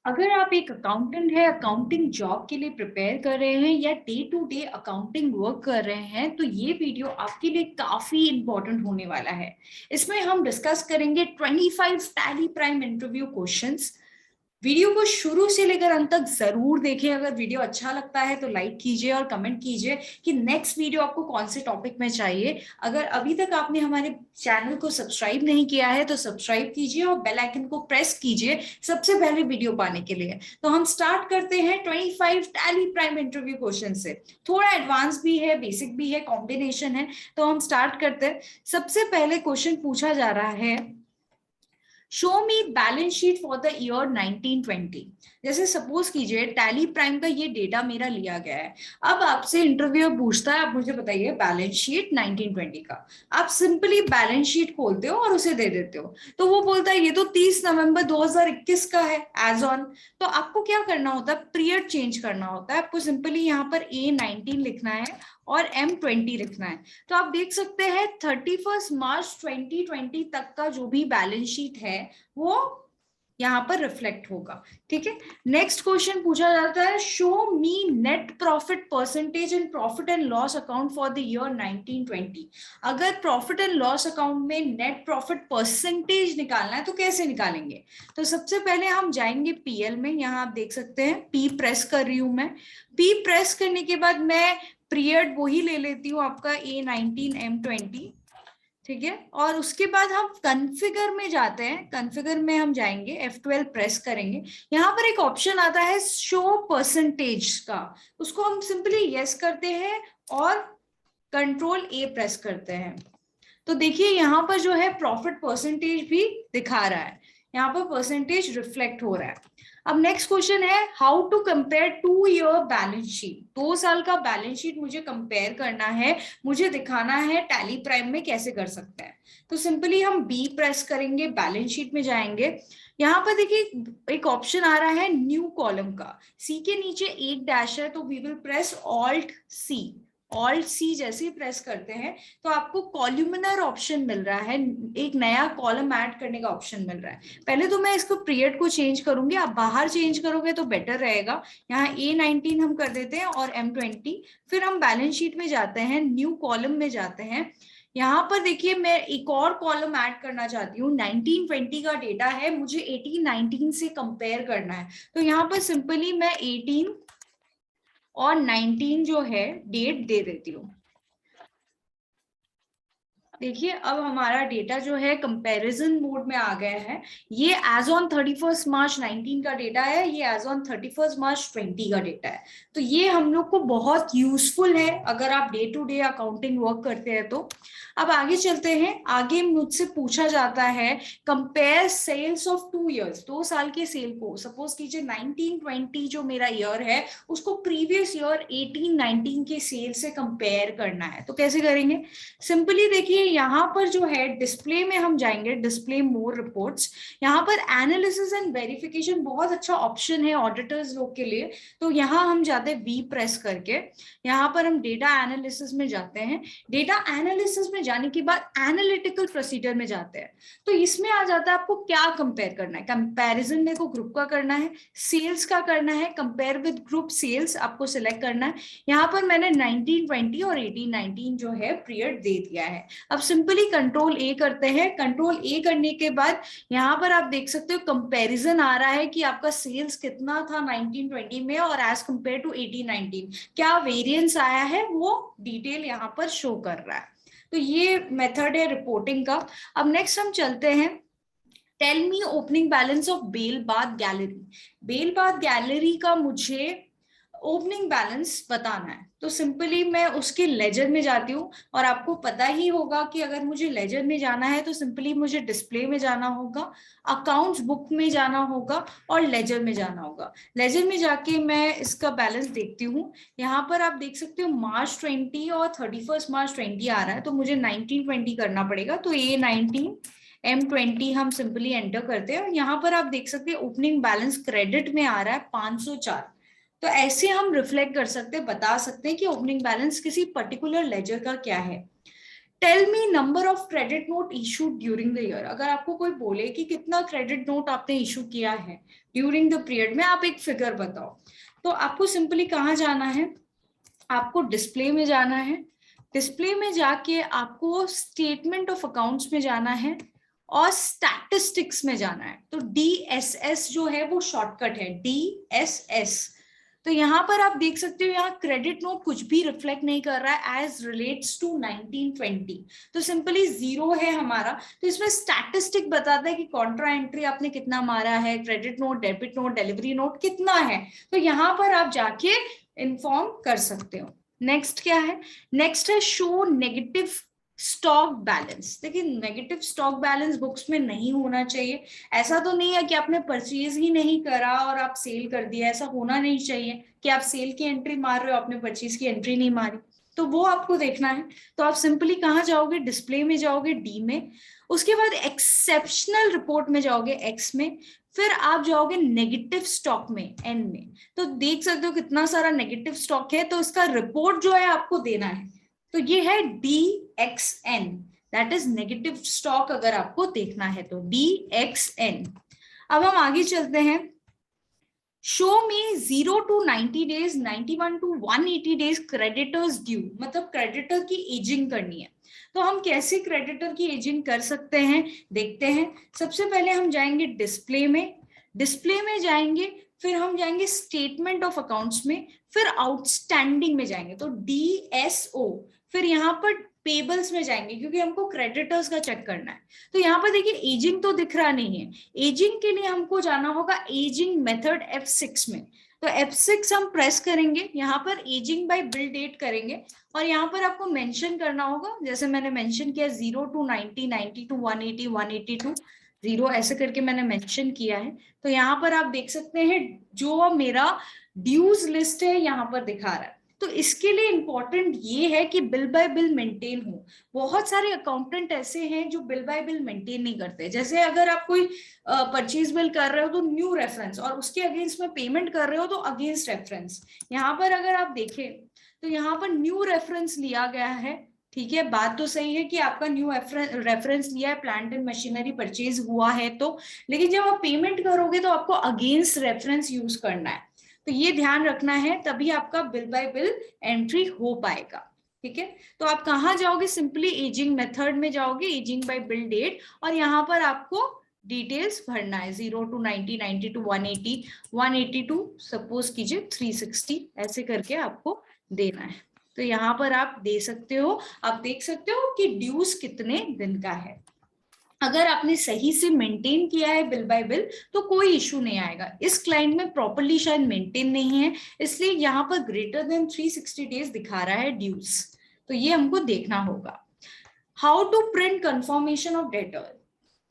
अगर आप एक अकाउंटेंट है, अकाउंटिंग जॉब के लिए प्रिपेयर कर रहे हैं या day to day accounting work कर रहे हैं, तो ये वीडियो आपके लिए काफी इंपॉर्टेंट होने वाला है। इसमें हम डिस्कस करेंगे 25 tally prime interview questions. Video को शुरू से लेकर अंत तक जरूर देखें। अगर वीडियो अच्छा लगता है तो लाइक कीजिए और कमेंट कीजिए कि नेक्स्ट वीडियो आपको कौन से टॉपिक में चाहिए। अगर अभी तक आपने हमारे चैनल को सब्सक्राइब नहीं किया है तो सब्सक्राइब कीजिए और बेल आइकन को प्रेस कीजिए सबसे पहले वीडियो पाने के लिए। तो हम स्टार्ट करते हैं 25 टैली प्राइम इंटरव्यू क्वेश्चन से। थोड़ा एडवांस भी है, बेसिक भी है, कॉम्बिनेशन है। तो हम स्टार्ट करते हैं। सबसे पहले क्वेश्चन पूछा जा रहा है, show me balance sheet for the year 1920। जैसे सपोज कीजिए टैली प्राइम का ये डेटा मेरा लिया गया है। अब आपसे इंटरव्यूअर पूछता है, आप मुझे बताइए बैलेंस शीट 1920 का। आप सिंपली बैलेंस शीट खोलते हो और उसे दे देते हो। तो वो बोलता है ये तो 30 नवंबर 2021 का है एज ऑन। तो आपको क्या करना होता है, पीरियड चेंज करना होता है। आपको सिंपली यहाँ पर A19 लिखना है और M20 लिखना है। तो आप देख सकते हैं 31 मार्च 2020 तक का जो भी बैलेंस शीट है वो यहाँ पर रिफ्लेक्ट होगा। ठीक है। नेक्स्ट क्वेश्चन पूछा जाता है, show me net profit percentage in profit and loss account for the year 1920। अगर प्रॉफिट एंड लॉस अकाउंट में नेट प्रॉफिट परसेंटेज निकालना है तो कैसे निकालेंगे। तो सबसे पहले हम जाएंगे पीएल में। यहाँ आप देख सकते हैं पी प्रेस कर रही हूं मैं। पी प्रेस करने के बाद मैं पीरियड वही ले लेती हूँ आपका A19 M20। ठीक है। और उसके बाद हम कॉन्फ़िगर में जाते हैं। कॉन्फ़िगर में हम जाएंगे, F12 प्रेस करेंगे। यहाँ पर एक ऑप्शन आता है शो परसेंटेज का, उसको हम सिंपली यस करते हैं और कंट्रोल A प्रेस करते हैं। तो देखिए यहाँ पर जो है प्रॉफिट परसेंटेज भी दिखा रहा है, यहाँ पर परसेंटेज रिफ्लेक्ट हो रहा है। अब नेक्स्ट क्वेश्चन है, how to compare 2 year balance sheet. 2 साल का बैलेंस शीट मुझे कंपेयर करना है, मुझे दिखाना है टैली प्राइम में कैसे कर सकते हैं। तो सिंपली हम बी प्रेस करेंगे, बैलेंस शीट में जाएंगे। यहाँ पर देखिए एक ऑप्शन आ रहा है न्यू कॉलम का, सी के नीचे एक डैश है, तो we will press alt C. Alt C जैसे ही प्रेस करते हैं तो आपको कॉलुमिनर ऑप्शन मिल रहा है, एक नया कॉलम ऐड करने का ऑप्शन मिल रहा है। पहले तो मैं इसको पीरियड को चेंज करूंगी, आप बाहर चेंज करोगे तो बेटर रहेगा। यहाँ A19 हम कर देते हैं और M20। फिर हम बैलेंस शीट में जाते हैं, न्यू कॉलम में जाते हैं। यहाँ पर देखिए मैं एक और कॉलम ऐड करना चाहती हूँ। 1920 का डेटा है, मुझे 1819 से कंपेयर करना है। तो यहाँ पर सिंपली मैं 18 और 19 जो है डेट दे देती हूँ। देखिए अब हमारा डेटा जो है कंपैरिजन मोड में आ गया है। ये एज ऑन 31 मार्च 19 का डेटा है, ये एज ऑन 31 मार्च 20 का डेटा है। तो ये हम लोग को बहुत यूजफुल है अगर आप day to day accounting work करते हैं तो। अब आगे चलते हैं। आगे मुझसे पूछा जाता है, कंपेयर सेल्स ऑफ 2 ईयर्स। 2 साल के सेल को सपोज कीजिए 1920 जो मेरा ईयर है उसको प्रीवियस ईयर 1819 के सेल से कंपेयर करना है। तो कैसे करेंगे, सिंपली देखिए यहाँ पर जो है डिस्प्ले में हम जाएंगे, डिस्प्ले मोर रिपोर्ट्स। यहाँ पर एनालिसिस एंड वेरिफिकेशन बहुत अच्छा ऑप्शन है ऑडिटर्स लोग के लिए। तो यहाँ हम जाते हैं बी प्रेस करके, यहाँ पर हम डेटा एनालिसिस में जाते हैं। डेटा एनालिसिस में जाने के बाद एनालिटिकल प्रोसीजर में जाते हैं। तो इसमें आ जाता है आपको क्या कंपेयर करना है। कंपैरिजन में को ग्रुप का करना है, सेल्स का करना है, कंपेयर विद ग्रुप सेल्स आपको सिलेक्ट करना है। यहाँ पर मैंने 1920 और 1819 जो है पीरियड दे दिया है। अब सिंपली कंट्रोल A करते हैं। कंट्रोल A करने के बाद यहाँ पर आप देख सकते हो कंपैरिजन आ रहा है कि आपका सेल्स कितना था 1920 में और एज कंपेयर टू 1819 क्या वेरिएंस आया है, वो डिटेल यहाँ पर शो कर रहा है। तो ये मेथड है रिपोर्टिंग का। अब नेक्स्ट हम चलते हैं, tell me opening balance of Bell Bath Gallery. Bell Bath Gallery का मुझे ओपनिंग बैलेंस बताना है। तो सिंपली मैं उसके लेजर में जाती हूँ और आपको पता ही होगा कि अगर मुझे लेजर में जाना है तो सिंपली मुझे डिस्प्ले में जाना होगा, अकाउंट्स बुक में जाना होगा और लेजर में जाना होगा। लेजर में जाके मैं इसका बैलेंस देखती हूँ। यहाँ पर आप देख सकते हो मार्च 20 और 31 मार्च 20 आ रहा है, तो मुझे 1920 करना पड़ेगा। तो A19 M20 हम सिंपली एंटर करते हैं और यहाँ पर आप देख सकते हैं ओपनिंग बैलेंस क्रेडिट में आ रहा है 504। तो ऐसे हम रिफ्लेक्ट कर सकते हैं, बता सकते हैं कि ओपनिंग बैलेंस किसी पर्टिकुलर लेजर का क्या है। Tell me number of credit note issued during the year. अगर आपको कोई बोले कि कितना क्रेडिट नोट आपने इशू किया है ड्यूरिंग द पीरियड में, आप एक फिगर बताओ, तो आपको सिंपली कहाँ जाना है, आपको डिस्प्ले में जाना है। डिस्प्ले में जाके आपको स्टेटमेंट ऑफ अकाउंट्स में जाना है और स्टैटिस्टिक्स में जाना है। तो DSS जो है वो शॉर्टकट है, DSS। तो यहाँ पर आप देख सकते हो, यहाँ क्रेडिट नोट कुछ भी रिफ्लेक्ट नहीं कर रहा है एज रिलेट्स टू 1920, तो सिंपली जीरो है हमारा। तो इसमें स्टैटिस्टिक बताता है कि कॉन्ट्रा एंट्री आपने कितना मारा है, credit note, debit note, delivery note कितना है, तो यहाँ पर आप जाके इन्फॉर्म कर सकते हो। नेक्स्ट क्या है, नेक्स्ट है शो नेगेटिव स्टॉक बैलेंस। देखिए नेगेटिव स्टॉक बैलेंस बुक्स में नहीं होना चाहिए। ऐसा तो नहीं है कि आपने परचेज ही नहीं करा और आप सेल कर दिया, ऐसा होना नहीं चाहिए कि आप सेल की एंट्री मार रहे हो, आपने परचेज की एंट्री नहीं मारी, तो वो आपको देखना है। तो आप सिंपली कहाँ जाओगे, डिस्प्ले में जाओगे, डी में, उसके बाद एक्सेप्शनल रिपोर्ट में जाओगे, एक्स में, फिर आप जाओगे नेगेटिव स्टॉक में, एन में। तो देख सकते हो कितना सारा नेगेटिव स्टॉक है, तो इसका रिपोर्ट जो है आपको देना है। तो ये है DXN, that is negative stock. अगर आपको देखना है तो DXN। अब हम आगे चलते हैं। Show me 0 to 90 days, 91 to 180 days creditors due, मतलब क्रेडिटर की एजिंग करनी है। तो हम कैसे क्रेडिटर की एजिंग कर सकते हैं, देखते हैं। सबसे पहले हम जाएंगे डिस्प्ले में, डिस्प्ले में जाएंगे, फिर हम जाएंगे स्टेटमेंट ऑफ अकाउंट्स में, फिर आउटस्टैंडिंग में जाएंगे, तो DSO, फिर यहाँ पर पेबल्स में जाएंगे क्योंकि हमको क्रेडिटर्स का चेक करना है। तो यहाँ पर देखिए एजिंग तो दिख रहा नहीं है, एजिंग के लिए हमको जाना होगा एजिंग मेथड F6 में। तो F6 हम प्रेस करेंगे, यहाँ पर एजिंग बाय बिल डेट करेंगे और यहाँ पर आपको मेंशन करना होगा, जैसे मैंने मेंशन किया 0 to 90, 90 to 180, 180 to 0, ऐसे करके मैंने मेंशन किया है। तो यहाँ पर आप देख सकते हैं जो मेरा ड्यूज लिस्ट है यहाँ पर दिखा रहा है। तो इसके लिए इंपॉर्टेंट ये है कि बिल बाय बिल मेंटेन हो। बहुत सारे अकाउंटेंट ऐसे हैं जो बिल बाय बिल मेंटेन नहीं करते। जैसे अगर आप कोई परचेज बिल कर रहे हो तो न्यू रेफरेंस, और उसके अगेंस्ट में पेमेंट कर रहे हो तो अगेंस्ट रेफरेंस। यहाँ पर अगर आप देखें तो यहाँ पर न्यू रेफरेंस लिया गया है, ठीक है, बात तो सही है कि आपका न्यू रेफरेंस लिया है, प्लांट एंड मशीनरी परचेज हुआ है तो, लेकिन जब आप पेमेंट करोगे तो आपको अगेंस्ट रेफरेंस यूज करना है। तो ये ध्यान रखना है, तभी आपका बिल बाय बिल एंट्री हो पाएगा। ठीक है, तो आप कहाँ जाओगे, सिंपली एजिंग मेथड में जाओगे, एजिंग बाय बिल डेट, और यहाँ पर आपको डिटेल्स भरना है 0 to 90, 90 to 180, 180 to सपोज कीजिए 360, ऐसे करके आपको देना है। तो यहाँ पर आप दे सकते हो, आप देख सकते हो कि ड्यूज कितने दिन का है। अगर आपने सही से मेंटेन किया है बिल बाय बिल तो कोई इशू नहीं आएगा। इस क्लाइंट में प्रॉपर्ली शायद मेंटेन नहीं है, इसलिए यहाँ पर ग्रेटर देन 360 डेज दिखा रहा है ड्यूज, तो ये हमको देखना होगा। How to print confirmation of debtor.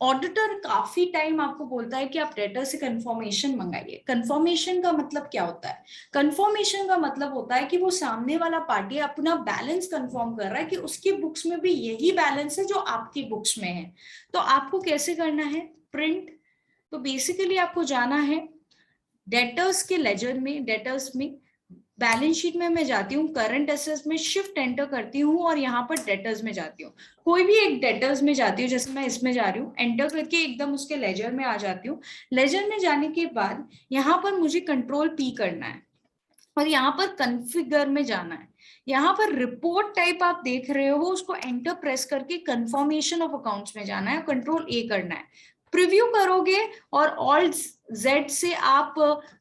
Auditor काफी टाइम आपको बोलता है कि आप डेटर से कंफर्मेशन मंगाइए। कंफर्मेशन का मतलब क्या होता है, कंफर्मेशन का मतलब होता है कि वो सामने वाला पार्टी अपना बैलेंस कंफर्म कर रहा है कि उसकी बुक्स में भी यही बैलेंस है जो आपकी बुक्स में है। तो आपको कैसे करना है प्रिंट, तो बेसिकली आपको जाना है डेटर्स के लेजर में, डेटर्स में बैलेंस शीट में मैं जाती हूँ, करंट एसेट्स में शिफ्ट एंटर करती हूँ और यहाँ पर डेटर्स में जाती हूँ। कोई भी एक डेटर्स में जाती हूँ, जैसे मैं इसमें जा रही हूँ, एंटर करके एकदम उसके लेजर में आ जाती हूँ। लेजर में जाने के बाद यहाँ पर मुझे कंट्रोल P करना है और यहाँ पर कॉन्फ़िगर में जाना है। यहाँ पर रिपोर्ट टाइप आप देख रहे हो, उसको एंटर प्रेस करके कंफर्मेशन ऑफ अकाउंट्स में जाना है, कंट्रोल A करना है। प्रीव्यू करोगे और ऑल्ट Z से आप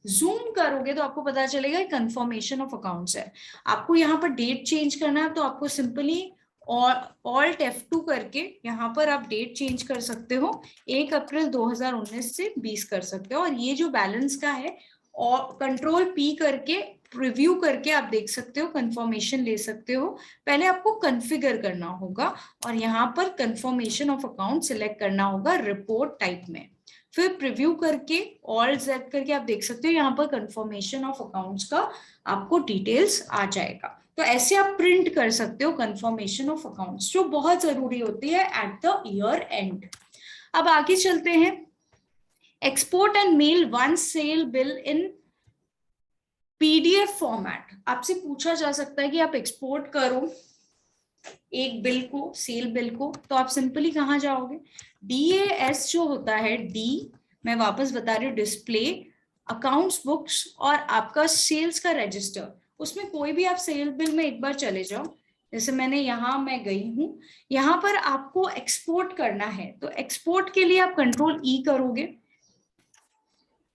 जूम करोगे तो आपको पता चलेगा कंफर्मेशन ऑफ अकाउंट्स है। आपको यहाँ पर डेट चेंज करना है तो आपको सिंपली ऑल्ट F2 करके यहाँ पर आप डेट चेंज कर सकते हो, 1 अप्रैल 2019 से 20 कर सकते हो। और ये जो बैलेंस का है और कंट्रोल P करके प्रीव्यू करके आप देख सकते हो, कंफर्मेशन ले सकते हो। पहले आपको कॉन्फ़िगर करना होगा और यहाँ पर कंफर्मेशन ऑफ अकाउंट सिलेक्ट करना होगा रिपोर्ट टाइप में, फिर प्रीव्यू करके ऑल Z करके आप देख सकते हो यहाँ पर कंफर्मेशन ऑफ अकाउंट्स का आपको डिटेल्स आ जाएगा। तो ऐसे आप प्रिंट कर सकते हो कंफर्मेशन ऑफ अकाउंट्स, जो बहुत जरूरी होती है एट द ईयर एंड। अब आगे चलते हैं, export and mail one sale bill in PDF format. आपसे पूछा जा सकता है कि आप एक्सपोर्ट करो एक बिल को, सेल बिल को, तो आप सिंपली कहाँ जाओगे, DAS जो होता है, डी, मैं वापस बता रही हूँ, डिस्प्ले, अकाउंट्स बुक्स और आपका सेल्स का रजिस्टर, उसमें कोई भी आप सेल बिल में एक बार चले जाओ। जैसे मैं गई हूँ, यहाँ पर आपको एक्सपोर्ट करना है, तो एक्सपोर्ट के लिए आप कंट्रोल ई करोगे,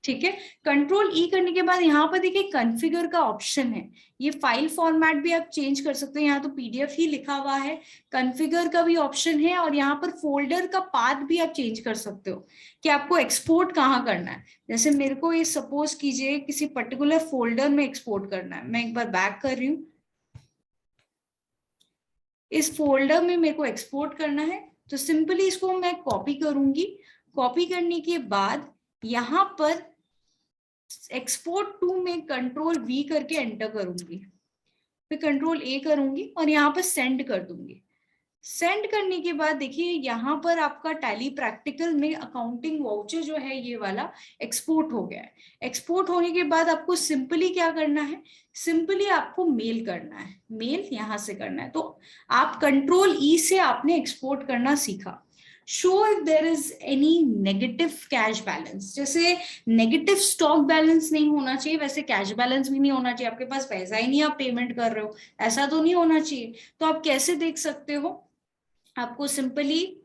ठीक है। कंट्रोल ई करने के बाद यहाँ पर देखिए कॉन्फ़िगर का ऑप्शन है, ये फाइल फॉर्मेट भी आप चेंज कर सकते हो, यहाँ तो PDF ही लिखा हुआ है, कॉन्फ़िगर का भी ऑप्शन है, और यहाँ पर फोल्डर का पाथ भी आप चेंज कर सकते हो कि आपको एक्सपोर्ट कहाँ करना है। जैसे मेरे को ये सपोज कीजिए किसी पर्टिकुलर फोल्डर में एक्सपोर्ट करना है, मैं एक बार बैक कर रही हूँ, इस फोल्डर में मेरे को एक्सपोर्ट करना है, तो सिंपली इसको मैं कॉपी करूंगी, कॉपी करने के बाद यहाँ पर एक्सपोर्ट टू में कंट्रोल V करके एंटर करूंगी, फिर कंट्रोल A करूंगी और यहाँ पर सेंड कर दूंगी। सेंड करने के बाद देखिए यहाँ पर आपका टैली प्रैक्टिकल में अकाउंटिंग वाउचर जो है ये वाला एक्सपोर्ट हो गया है। एक्सपोर्ट होने के बाद आपको सिंपली क्या करना है, सिंपली आपको मेल करना है, मेल यहाँ से करना है। तो आप कंट्रोल E से आपने एक्सपोर्ट करना सीखा। Show if there is any negative cash balance, जैसे नेगेटिव स्टॉक बैलेंस नहीं होना चाहिए, वैसे कैश बैलेंस भी नहीं होना चाहिए, आपके पास पैसा ही नहीं, आप पेमेंट कर रहे हो, ऐसा तो नहीं होना चाहिए। तो आप कैसे देख सकते हो, आपको सिंपली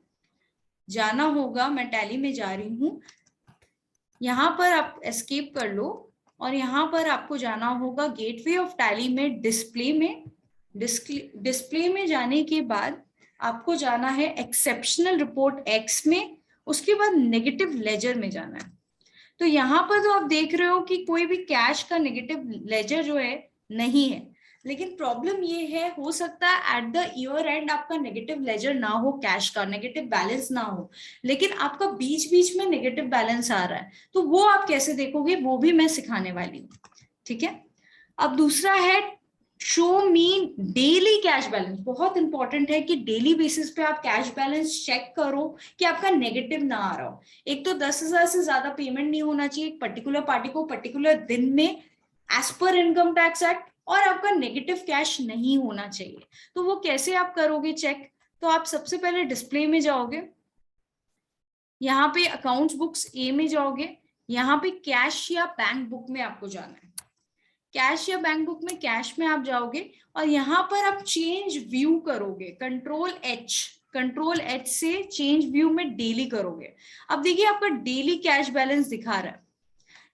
जाना होगा, मैं टैली में जा रही हूं, यहां पर आप एस्केप कर लो और यहां पर आपको जाना होगा गेटवे ऑफ टैली में, डिस्प्ले में जाने के बाद आपको जाना है एक्सेप्शनल रिपोर्ट एक्स में, उसके बाद नेगेटिव लेजर में जाना है। तो यहाँ पर तो आप देख रहे हो कि कोई भी कैश का नेगेटिव लेजर जो है नहीं है, लेकिन प्रॉब्लम ये है, हो सकता है एट द ईयर एंड आपका नेगेटिव लेजर ना हो, कैश का नेगेटिव बैलेंस ना हो, लेकिन आपका बीच बीच में नेगेटिव बैलेंस आ रहा है, तो वो आप कैसे देखोगे, वो भी मैं सिखाने वाली हूँ, ठीक है। अब दूसरा है शो मी डेली कैश बैलेंस, बहुत इंपॉर्टेंट है कि डेली बेसिस पे आप कैश बैलेंस चेक करो कि आपका नेगेटिव ना आ रहा हो। एक तो 10,000 से ज्यादा पेमेंट नहीं होना चाहिए एक पर्टिकुलर पार्टी को पर्टिकुलर दिन में as per income tax act, और आपका नेगेटिव कैश नहीं होना चाहिए। तो वो कैसे आप करोगे चेक, तो आप सबसे पहले डिस्प्ले में जाओगे, यहाँ पे अकाउंट्स बुक्स ए में जाओगे, यहाँ पे कैश या बैंक बुक में आपको जाना है, कैश या बैंक बुक में कैश में आप जाओगे और यहाँ पर आप चेंज व्यू करोगे, कंट्रोल एच से चेंज व्यू में डेली करोगे। अब देखिए आपका डेली कैश बैलेंस दिखा रहा है,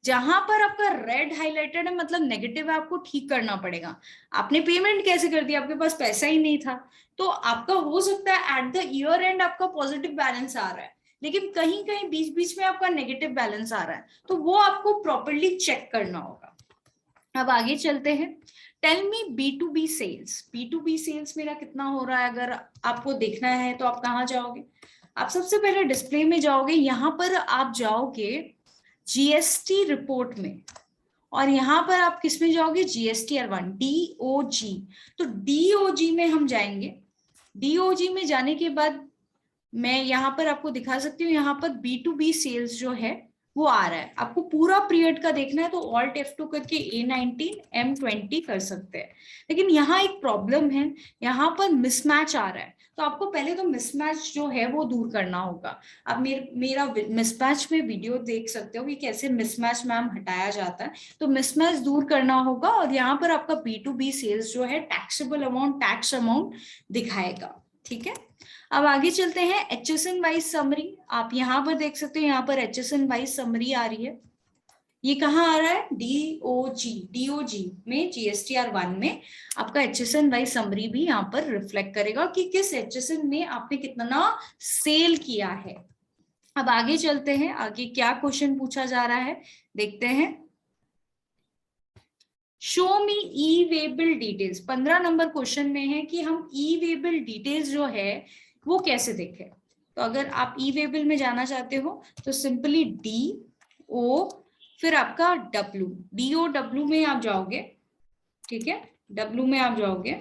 जहां पर आपका रेड हाईलाइटेड है मतलब नेगेटिव है, आपको ठीक करना पड़ेगा। आपने पेमेंट कैसे कर दिया, आपके पास पैसा ही नहीं था, तो आपका हो सकता है एट द ईयर एंड आपका पॉजिटिव बैलेंस आ रहा है, लेकिन कहीं कहीं बीच बीच में आपका नेगेटिव बैलेंस आ रहा है, तो वो आपको प्रॉपरली चेक करना होगा। अब आगे चलते हैं, टेल मी B2B सेल्स, B2B सेल्स मेरा कितना हो रहा है, अगर आपको देखना है तो आप कहाँ जाओगे, आप सबसे पहले डिस्प्ले में जाओगे, यहाँ पर आप जाओगे GST रिपोर्ट में, और यहाँ पर आप किस में जाओगे, GSTR1 DOG, तो DOG में हम जाएंगे। DOG में जाने के बाद मैं यहाँ पर आपको दिखा सकती हूँ, यहाँ पर B2B सेल्स जो है वो आ रहा है, आपको पूरा पीरियड का देखना है तो Alt F2 करके A19 M20 कर सकते हैं, लेकिन यहाँ एक प्रॉब्लम है, यहाँ पर मिसमैच आ रहा है, तो आपको पहले तो मिसमैच जो है वो दूर करना होगा। आप मेरा मिसमैच में वीडियो देख सकते हो कि कैसे मिसमैच मैम हटाया जाता है, तो मिसमैच दूर करना होगा, और यहाँ पर आपका B2B सेल्स जो है टैक्सेबल अमाउंट, टैक्स अमाउंट दिखाएगा, ठीक है। अब आगे चलते हैं, HSN वाइज समरी, आप यहाँ पर देख सकते हो, यहाँ पर HSN वाइज समरी आ रही है, ये कहाँ आ रहा है, DOG में, GSTR1 में आपका HSN वाइज समरी भी यहाँ पर रिफ्लेक्ट करेगा कि किस HSN में आपने कितना सेल किया है। अब आगे चलते हैं, आगे क्या क्वेश्चन पूछा जा रहा है देखते हैं। शो मी ई वेबल डिटेल्स, 15 नंबर क्वेश्चन में है कि हम ई वेबल डिटेल्स जो है वो कैसे देखें। तो अगर आप ई वेबल में जाना चाहते हो तो सिंपली DO फिर आपका W, DOW में आप जाओगे, ठीक है, W में आप जाओगे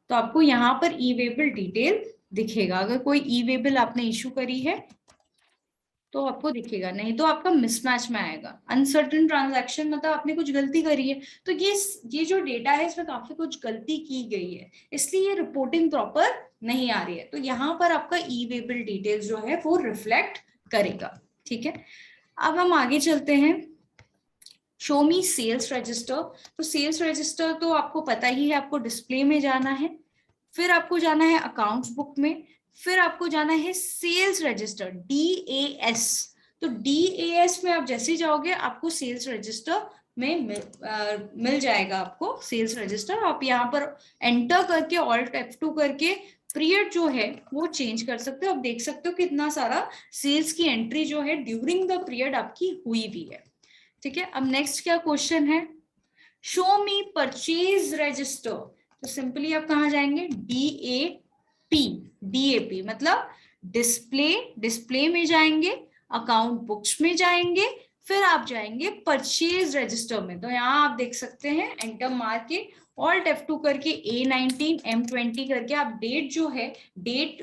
तो आपको यहाँ पर ई वेबल डिटेल दिखेगा। अगर कोई ई वेबल आपने इशू करी है तो आपको दिखेगा, नहीं तो आपका मिसमैच में आएगा। अनसर्टेन ट्रांजैक्शन मतलब आपने कुछ गलती करी है, तो ये जो डेटा है इसमें काफी कुछ गलती की गई है, इसलिए ये रिपोर्टिंग प्रॉपर नहीं आ रही है। तो यहाँ पर आपका ई वेबल डिटेल्स जो है वो रिफ्लेक्ट करेगा। ठीक है, अब हम आगे चलते हैं। Show me sales register. तो सेल्स रजिस्टर तो आपको पता ही है, आपको डिस्प्ले में जाना है, फिर आपको जाना है अकाउंट्स बुक में, फिर आपको जाना है सेल्स रजिस्टर DAS। तो DAS में आप जैसे जाओगे आपको सेल्स रजिस्टर में मिल जाएगा आपको सेल्स रजिस्टर। आप यहाँ पर एंटर करके ऑल्ट F2 करके पीरियड जो है वो चेंज कर सकते हो। आप देख सकते हो कितना सारा सेल्स की एंट्री जो है ड्यूरिंग द पीरियड आपकी हुई भी है। ठीक है, अब नेक्स्ट क्या क्वेश्चन है, शो मी परचेज रजिस्टर। तो सिंपली आप कहाँ जाएंगे, DAP मतलब डिस्प्ले में जाएंगे, अकाउंट बुक्स में जाएंगे, फिर आप जाएंगे परचेज रजिस्टर में। तो यहाँ आप देख सकते हैं एंटर मार के ऑल्ट F2 करके A19 M20 करके आप डेट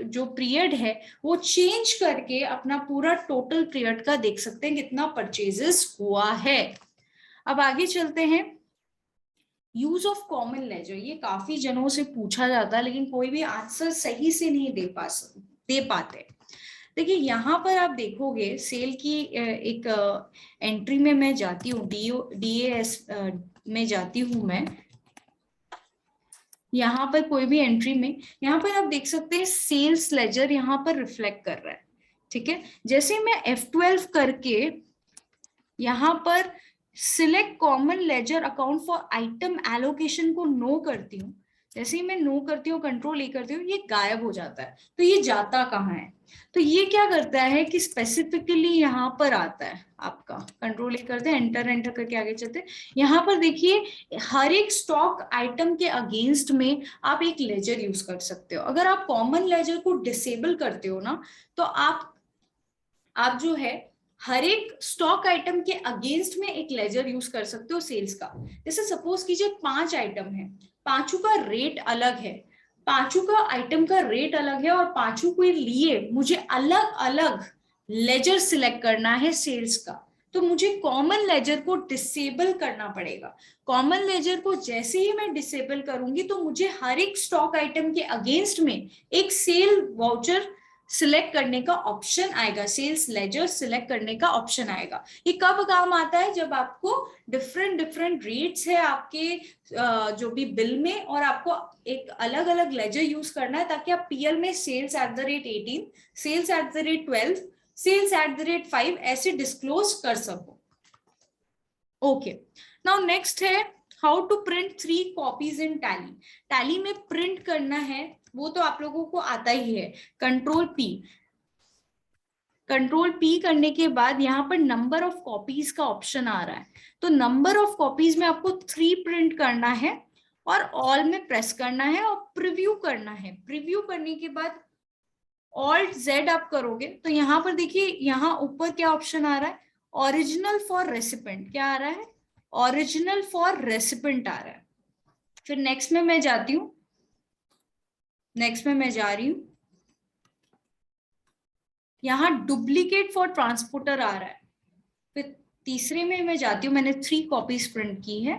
जो पीरियड है वो चेंज करके अपना पूरा टोटल पीरियड का देख सकते हैं कितना परचेजेस हुआ है। अब आगे चलते हैं, यूज ऑफ कॉमन लेजर। ये काफी जनों से पूछा जाता है लेकिन कोई भी आंसर सही से नहीं दे पाते। देखिए यहाँ पर आप देखोगे सेल की एक एंट्री में मैं जाती हूँ, DAS में जाती हूँ मैं, यहाँ पर कोई भी एंट्री में, यहाँ पर आप देख सकते हैं सेल्स लेजर यहाँ पर रिफ्लेक्ट कर रहा है। ठीक है, जैसे मैं F12 करके यहाँ पर select common ledger account for item allocation को नो करती हूँ, जैसे ही मैं नो करती हूँ कंट्रोल ए करती हूँ, ये गायब हो जाता है। तो ये जाता कहाँ है, तो ये क्या करता है कि स्पेसिफिकली यहाँ पर आता है आपका, कंट्रोल ए करते हैं, एंटर करके आगे चलते हैं। यहाँ पर देखिए हर एक स्टॉक आइटम के अगेंस्ट में आप एक लेजर यूज कर सकते हो। अगर आप कॉमन लेजर को डिसेबल करते हो ना, तो आप जो है हर एक स्टॉक आइटम के अगेंस्ट में एक लेजर यूज कर सकते हो सेल्स का। जैसे सपोज कीजिए 5 आइटम है, पांचों का रेट अलग है, पांचों का आइटम का रेट अलग है, और पांचों के लिए मुझे अलग अलग लेजर सिलेक्ट करना है सेल्स का। तो मुझे कॉमन लेजर को डिसेबल करना पड़ेगा। कॉमन लेजर को जैसे ही मैं डिसेबल करूंगी तो मुझे हर एक स्टॉक आइटम के अगेंस्ट में एक सेल वाउचर सिलेक्ट करने का ऑप्शन आएगा, सेल्स लेजर सिलेक्ट करने का ऑप्शन आएगा। ये कब काम आता है, जब आपको डिफरेंट रेट्स है आपके जो भी बिल में, और आपको एक अलग अलग लेजर यूज करना है ताकि आप पीएल में sales at the rate 18, sales at the rate 12, sales at the rate 5 ऐसे डिस्क्लोज कर सको। ओके, नाउ नेक्स्ट है how to print 3 copies in Tally. Tally में प्रिंट करना है वो तो आप लोगों को आता ही है, कंट्रोल पी करने के बाद यहाँ पर नंबर ऑफ कॉपीज का ऑप्शन आ रहा है। तो नंबर ऑफ कॉपीज में आपको 3 प्रिंट करना है और ऑल में प्रेस करना है और प्रीव्यू करना है। प्रीव्यू करने के बाद ऑल्ट Z आप करोगे तो यहाँ पर देखिए यहाँ ऊपर क्या ऑप्शन आ रहा है, ओरिजिनल फॉर रेसिपेंट। क्या आ रहा है, ओरिजिनल फॉर रेसिपेंट आ रहा है। फिर नेक्स्ट में मैं जाती हूँ, नेक्स्ट में मैं जा रही हूं, यहाँ डुप्लीकेट फॉर ट्रांसपोर्टर आ रहा है। फिर तीसरे में मैं जाती हूँ, मैंने 3 कॉपीज प्रिंट की है,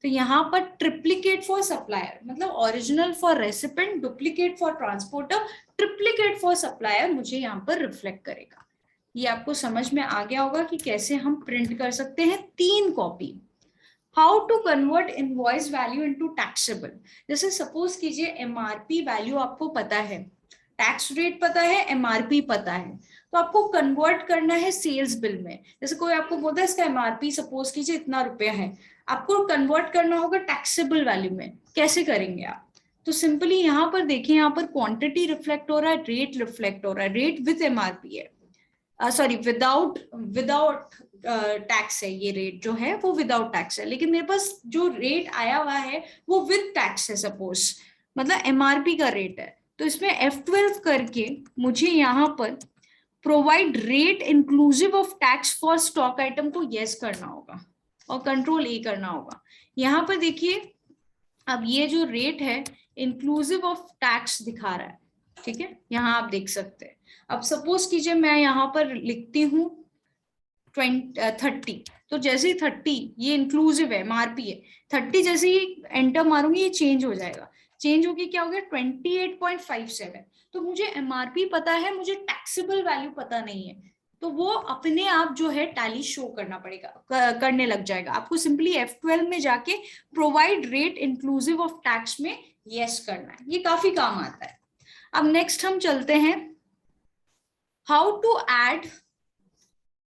तो यहाँ पर ट्रिप्लीकेट फॉर सप्लायर, मतलब original for recipient, duplicate for transporter, triplicate for supplier मुझे यहाँ पर रिफ्लेक्ट करेगा। ये आपको समझ में आ गया होगा कि कैसे हम प्रिंट कर सकते हैं 3 copy. How to convert invoice value into taxable. जैसे सपोज कीजिए MRP वैल्यू आपको पता है, टैक्स रेट पता है, MRP पता है, तो आपको कन्वर्ट करना है सेल्स बिल में। जैसे कोई आपको बोलता है इसका MRP सपोज कीजिए इतना रुपया है, आपको कन्वर्ट करना होगा टैक्सेबल वैल्यू में। कैसे करेंगे आप, तो सिंपली यहाँ पर देखिए, यहाँ पर क्वांटिटी रिफ्लेक्ट हो रहा है, रेट रिफ्लेक्ट हो रहा है, रेट विद MRP है, सॉरी विदाउट टैक्स है, ये रेट जो है वो विदाउट टैक्स है, लेकिन मेरे पास जो रेट आया हुआ है वो विद टैक्स है सपोज, मतलब MRP का रेट है। तो इसमें F12 करके मुझे यहाँ पर provide rate inclusive of tax for stock item को यस करना होगा और कंट्रोल A करना होगा। यहाँ पर देखिए अब ये जो रेट है इंक्लूसिव ऑफ टैक्स दिखा रहा है, ठीक है, यहाँ आप देख सकते हैं। अब सपोज कीजिए मैं यहाँ पर लिखती हूँ 30, तो जैसे ही 30, ये इंक्लूसिव है, एमआरपी है, 30 जैसे ही एंटर मारूंगी ये चेंज हो जाएगा, चेंज होगी क्या हो गया 28.57। तो मुझे एमआरपी पता है, मुझे टैक्सेबल वैल्यू पता नहीं है, तो वो अपने आप जो है टैली शो करना पड़ेगा, करने लग जाएगा। आपको सिंपली F12 में जाके provide rate inclusive of tax में यस करना है, ये काफी काम आता है। अब नेक्स्ट हम चलते हैं, how to add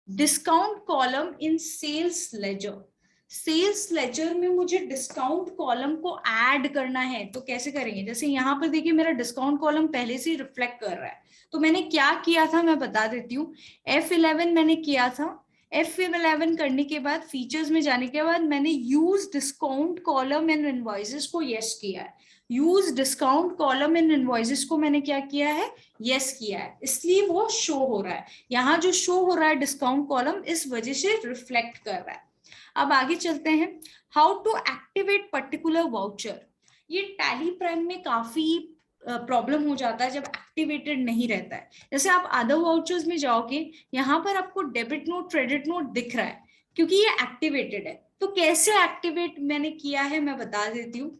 discount column in sales ledger. Sales ledger में मुझे डिस्काउंट कॉलम को ऐड करना है, तो कैसे करेंगे? जैसे यहाँ पर देखिए मेरा डिस्काउंट कॉलम पहले से रिफ्लेक्ट कर रहा है, तो मैंने क्या किया था मैं बता देती हूँ। F11 मैंने किया था, F11 करने के बाद फीचर्स में जाने के बाद मैंने यूज डिस्काउंट कॉलम इन इनवॉइसेस को यस किया है। यूज डिस्काउंट कॉलम इन इनवॉइसेस को मैंने क्या किया है, यस किया है, इसलिए वो शो हो रहा है। यहाँ जो शो हो रहा है डिस्काउंट कॉलम, इस वजह से रिफ्लेक्ट कर रहा है। अब आगे चलते हैं, how to activate particular voucher. ये टैली प्राइम में काफी प्रॉब्लम हो जाता है जब एक्टिवेटेड नहीं रहता है। जैसे आप अदर वाउचर्स में जाओगे, यहाँ पर आपको डेबिट नोट क्रेडिट नोट दिख रहा है क्योंकि ये एक्टिवेटेड है। तो कैसे एक्टिवेट मैंने किया है मैं बता देती हूँ।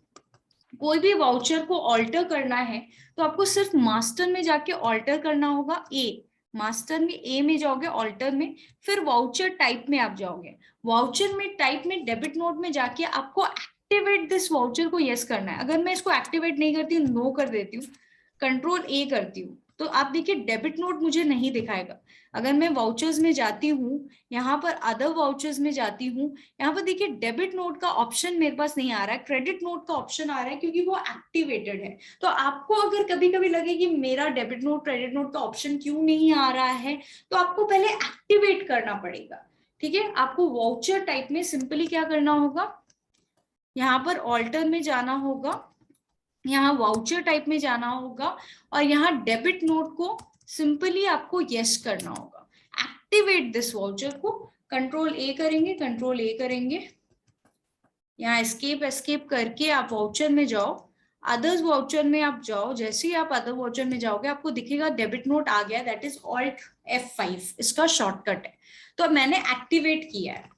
कोई भी वाउचर को ऑल्टर करना है तो आपको सिर्फ मास्टर में जाके ऑल्टर करना होगा, मास्टर में ए में जाओगे, ऑल्टर में, फिर वाउचर टाइप में आप जाओगे, वाउचर में टाइप में डेबिट नोट में जाके आपको एक्टिवेट दिस वाउचर को यस करना है। अगर मैं इसको एक्टिवेट नहीं करती हूँ, नो कर देती हूँ, कंट्रोल ए करती हूँ, तो आप देखिए डेबिट नोट मुझे नहीं दिखाएगा। अगर मैं वाउचर्स में जाती हूँ, यहाँ पर अदर वाउचर्स में जाती हूँ, यहाँ पर देखिए डेबिट नोट का ऑप्शन मेरे पास नहीं आ रहा है, क्रेडिट नोट का ऑप्शन आ रहा है क्योंकि वो एक्टिवेटेड है। तो आपको अगर कभी कभी लगे कि मेरा डेबिट नोट क्रेडिट नोट का ऑप्शन क्यों नहीं आ रहा है, तो आपको पहले एक्टिवेट करना पड़ेगा। ठीक है, आपको वाउचर टाइप में सिंपली क्या करना होगा, यहाँ पर ऑल्टर में जाना होगा, यहाँ वाउचर टाइप में जाना होगा, और यहाँ डेबिट नोट को सिंपली आपको यस करना होगा। एक्टिवेट दिस वाउचर को कंट्रोल ए करेंगे, कंट्रोल ए करेंगे, यहाँ एस्केप एस्केप करके आप वाउचर में जाओ, अदर्स वाउचर में आप जाओ। जैसे ही आप अदर वाउचर में जाओगे आपको दिखेगा डेबिट नोट आ गया, दैट इज ऑल्ट F5, इसका शॉर्टकट है। तो अब मैंने एक्टिवेट किया है।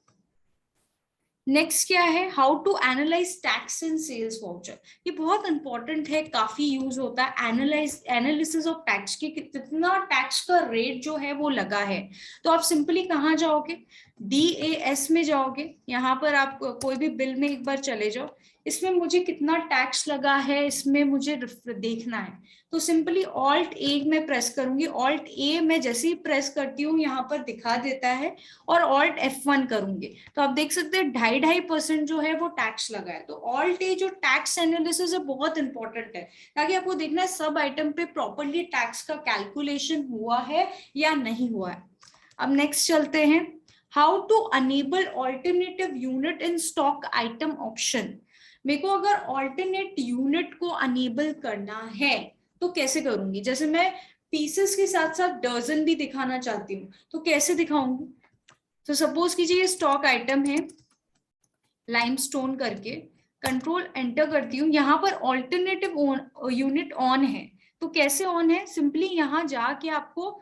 नेक्स्ट क्या है, how to analyse tax and sales voucher. ये बहुत इंपॉर्टेंट है, काफी यूज होता है, एनालिसिस ऑफ टैक्स की, कितना टैक्स का रेट जो है वो लगा है। तो आप सिंपली कहाँ जाओगे, DAS में जाओगे, यहाँ पर आप कोई भी बिल में एक बार चले जाओ, इसमें मुझे कितना टैक्स लगा है इसमें मुझे देखना है। तो सिंपली ऑल्ट ए में प्रेस करूंगी, ऑल्ट ए में जैसे ही प्रेस करती हूँ यहाँ पर दिखा देता है, और ऑल्ट F1 करूंगी तो आप देख सकते हैं 2.5% जो है वो टैक्स लगा है। तो ऑल्ट ए जो टैक्स एनालिसिस है बहुत इंपॉर्टेंट है, ताकि आपको देखना है सब आइटम पे प्रॉपरली टैक्स का कैलकुलेशन हुआ है या नहीं हुआ है। अब नेक्स्ट चलते हैं, how to enable alternative unit in stock item option. मेरे को अगर ऑल्टरनेट यूनिट को अनेबल करना है तो कैसे करूंगी? जैसे मैं पीसेस के साथ साथ डजन भी दिखाना चाहती हूँ, तो कैसे दिखाऊंगी? तो सपोज कीजिए ये स्टॉक आइटम है लाइमस्टोन करके, कंट्रोल एंटर करती हूँ, यहाँ पर ऑल्टरनेटिव यूनिट ऑन है। तो कैसे ऑन है, सिंपली यहाँ जाके आपको,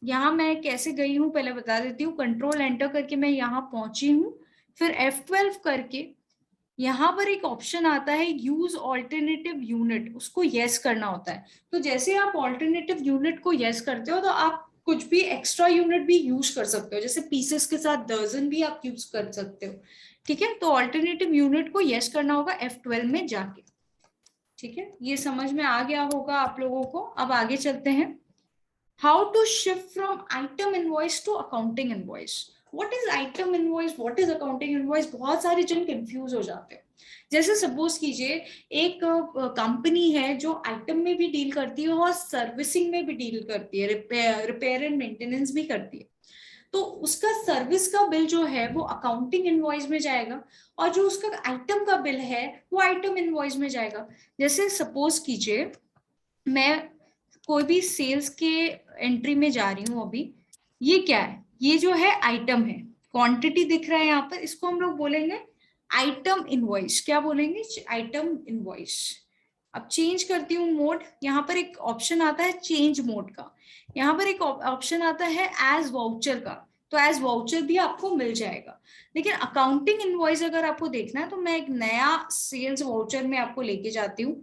यहाँ मैं कैसे गई हूँ पहले बता देती हूँ, कंट्रोल एंटर करके मैं यहाँ पहुंची हूँ, फिर F12 करके यहाँ पर एक ऑप्शन आता है यूज ऑल्टरनेटिव यूनिट, उसको यस करना होता है। तो जैसे आप ऑल्टरनेटिव यूनिट को यस करते हो तो आप कुछ भी एक्स्ट्रा यूनिट भी यूज कर सकते हो, जैसे पीसेस के साथ दर्जन भी आप यूज कर सकते हो। ठीक है, तो ऑल्टरनेटिव यूनिट को यस करना होगा F12 में जाके। ठीक है, ये समझ में आ गया होगा आप लोगों को। अब आगे चलते हैं, how to shift from item invoice to accounting invoice. What is item invoice, what is accounting invoice, बहुत सारे जन कंफ्यूज हो जाते हैं। जैसे सपोज कीजिए एक कंपनी है जो आइटम में भी डील करती है और सर्विसिंग में भी डील करती है, रिपेयर एंड मेंटेनेंस भी करती है। तो उसका सर्विस का बिल जो है वो अकाउंटिंग इनवॉइस में जाएगा, और जो उसका आइटम का बिल है वो आइटम इनवॉइस में जाएगा। जैसे सपोज कीजिए मैं कोई भी सेल्स के एंट्री में जा रही हूँ, अभी ये क्या है, ये जो है आइटम है, क्वांटिटी दिख रहा है यहाँ पर, इसको हम लोग बोलेंगे आइटम इनवॉइस। क्या बोलेंगे? Item invoice. अब चेंज करती हूँ मोड, यहाँ पर एक ऑप्शन आता है चेंज मोड का, यहाँ पर एक ऑप्शन आता है एज वाउचर का, तो एज वाउचर भी आपको मिल जाएगा। लेकिन अकाउंटिंग इनवॉइस अगर आपको देखना है तो मैं एक नया सेल्स वाउचर में आपको लेके जाती हूँ।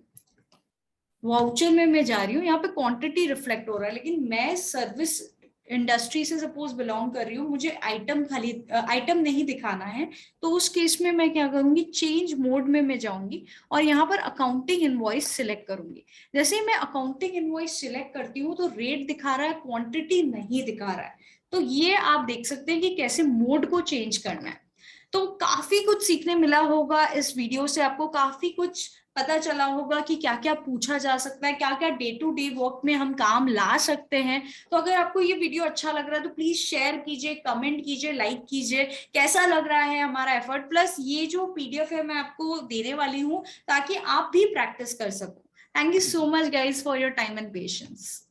वाउचर में मैं जा रही हूँ, यहाँ पे क्वांटिटी रिफ्लेक्ट हो रहा है, लेकिन मैं सर्विस इंडस्ट्री से सपोज बिलोंग कर रही हूँ, मुझे आइटम खाली आइटम नहीं दिखाना है, तो उस केस में मैं क्या करूंगी, चेंज मोड में मैं जाऊंगी और यहाँ पर अकाउंटिंग इनवॉइस सिलेक्ट करूंगी। जैसे ही मैं अकाउंटिंग इनवॉइस सिलेक्ट करती हूँ तो रेट दिखा रहा है, क्वांटिटी नहीं दिखा रहा है। तो ये आप देख सकते हैं कि कैसे मोड को चेंज करना है। तो काफी कुछ सीखने मिला होगा इस वीडियो से, आपको काफी कुछ पता चला होगा कि क्या क्या पूछा जा सकता है, क्या क्या डे टू डे वर्क में हम काम ला सकते हैं। तो अगर आपको ये वीडियो अच्छा लग रहा है तो प्लीज शेयर कीजिए, कमेंट कीजिए, लाइक कीजिए, कैसा लग रहा है हमारा एफर्ट। प्लस ये जो पीडीएफ है मैं आपको देने वाली हूँ ताकि आप भी प्रैक्टिस कर सको। Thank you so much guys for your time and patience.